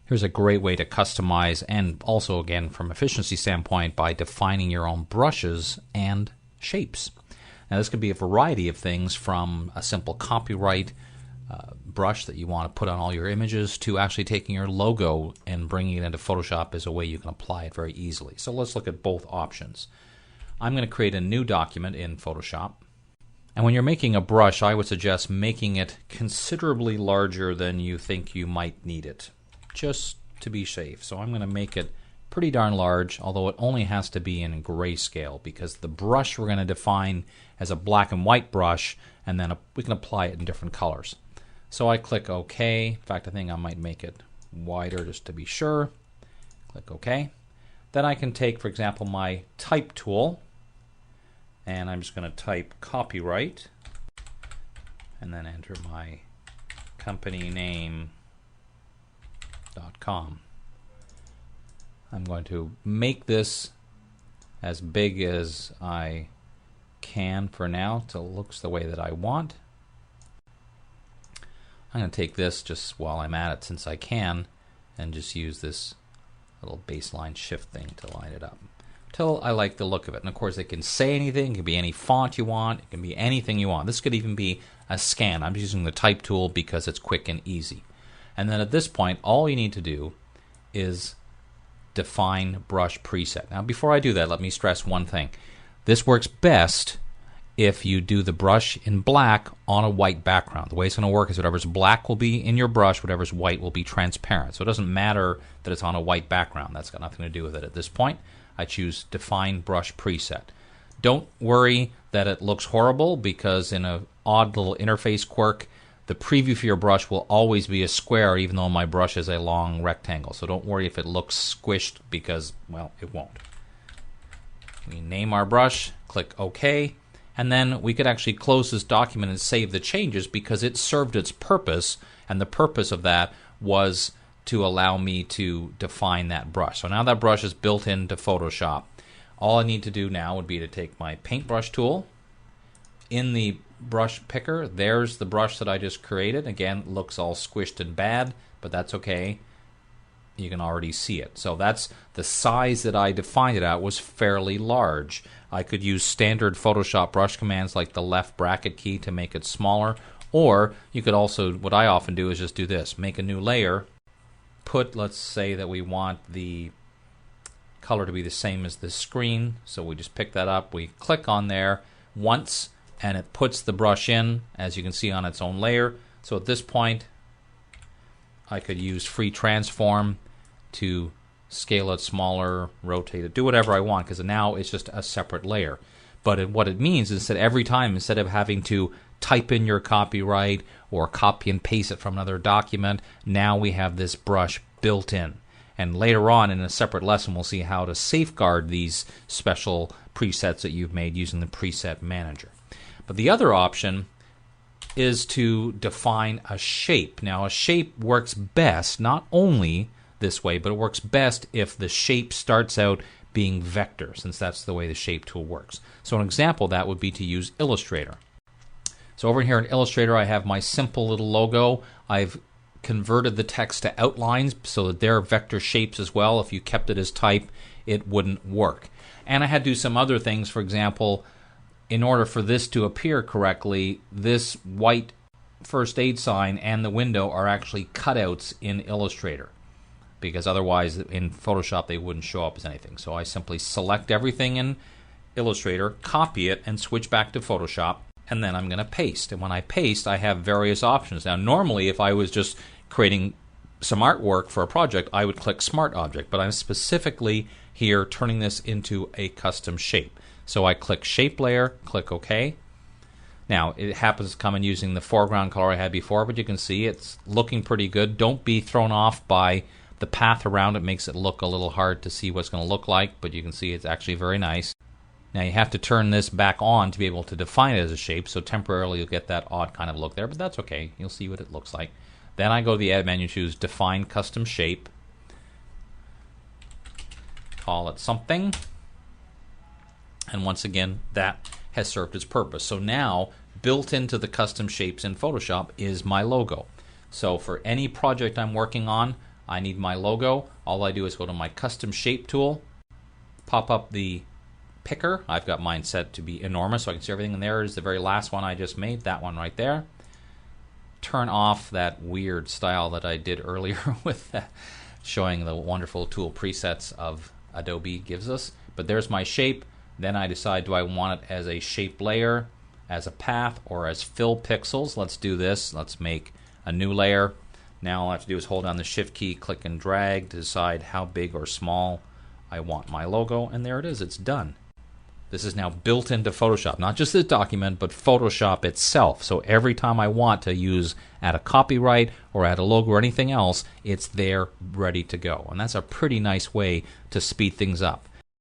Here's a great way to customize, and also again from efficiency standpoint, by defining your own brushes and shapes. Now this could be a variety of things, from a simple copyright brush that you want to put on all your images to actually taking your logo and bringing it into Photoshop as a way you can apply it very easily. So let's look at both options. I'm going to create a new document in Photoshop. And when you're making a brush, I would suggest making it considerably larger than you think you might need it, just to be safe. So I'm going to make it pretty darn large, although it only has to be in grayscale, because the brush we're going to define as a black and white brush, and then we can apply it in different colors. So I click OK. In fact, I think I might make it wider just to be sure. Click OK. Then I can take, for example, my type tool, and I'm just going to type copyright, and then enter my company name.com. I'm going to make this as big as I can for now till it looks the way that I want. I'm going to take this just while I'm at it, since I can, and just use this little baseline shift thing to line it up till I like the look of it. And of course it can say anything, it can be any font you want, it can be anything you want. This could even be a scan. I'm just using the type tool because it's quick and easy. And then at this point all you need to do is define brush preset. Now before I do that, let me stress one thing. This works best if you do the brush in black on a white background. The way it's going to work is whatever's black will be in your brush, whatever's white will be transparent. So it doesn't matter that it's on a white background. That's got nothing to do with it at this point. I choose Define Brush Preset. Don't worry that it looks horrible, because in an odd little interface quirk, the preview for your brush will always be a square, even though my brush is a long rectangle. So don't worry if it looks squished, because, well, it won't. We name our brush, click OK. And then we could actually close this document and save the changes, because it served its purpose, and the purpose of that was to allow me to define that brush. So now that brush is built into Photoshop. All I need to do now would be to take my paintbrush tool. In the brush picker, there's the brush that I just created. Again, it looks all squished and bad, but that's okay. You can already see it. So that's the size that I defined it at, was fairly large. I could use standard Photoshop brush commands like the left bracket key to make it smaller, or you could also, what I often do is just do this, make a new layer, put, let's say that we want the color to be the same as the screen, so we just pick that up, we click on there once, and it puts the brush in, as you can see, on its own layer. So at this point I could use free transform to scale it smaller, rotate it, do whatever I want, because now it's just a separate layer. But what it means is that every time, instead of having to type in your copyright or copy and paste it from another document, now we have this brush built in. And later on in a separate lesson we'll see how to safeguard these special presets that you've made using the preset manager. But the other option is to define a shape. Now a shape works best not only this way, but it works best if the shape starts out being vector, since that's the way the shape tool works. So an example of that would be to use Illustrator. So over here in Illustrator I have my simple little logo. I've converted the text to outlines so that they're vector shapes as well. If you kept it as type, it wouldn't work. And I had to do some other things. For example, in order for this to appear correctly, this white first aid sign and the window are actually cutouts in Illustrator, because otherwise in Photoshop they wouldn't show up as anything. So I simply select everything in Illustrator, copy it, and switch back to Photoshop, and then I'm going to paste. And when I paste, I have various options. Now normally if I was just creating some artwork for a project, I would click Smart Object, but I'm specifically here turning this into a custom shape. So I click Shape Layer, click OK. Now it happens to come in using the foreground color I had before, but you can see it's looking pretty good. Don't be thrown off by the path around it. Makes it look a little hard to see what's going to look like, but you can see it's actually very nice. Now you have to turn this back on to be able to define it as a shape, so temporarily you'll get that odd kind of look there, but that's okay. You'll see what it looks like. Then I go to the Edit menu, choose Define Custom Shape, call it something, and once again that has served its purpose. So now built into the custom shapes in Photoshop is my logo. So for any project I'm working on, I need my logo. All I do is go to my custom shape tool, pop up the picker. I've got mine set to be enormous so I can see everything. And there is the very last one I just made, that one right there. Turn off that weird style that I did earlier with showing the wonderful tool presets of Adobe gives us. But there's my shape. Then I decide, do I want it as a shape layer, as a path, or as fill pixels? Let's do this. Let's make a new layer. Now all I have to do is hold down the Shift key, click and drag to decide how big or small I want my logo, and there it is. It's done. This is now built into Photoshop, not just this document, but Photoshop itself. So every time I want to add a copyright or add a logo or anything else, it's there ready to go. And that's a pretty nice way to speed things up.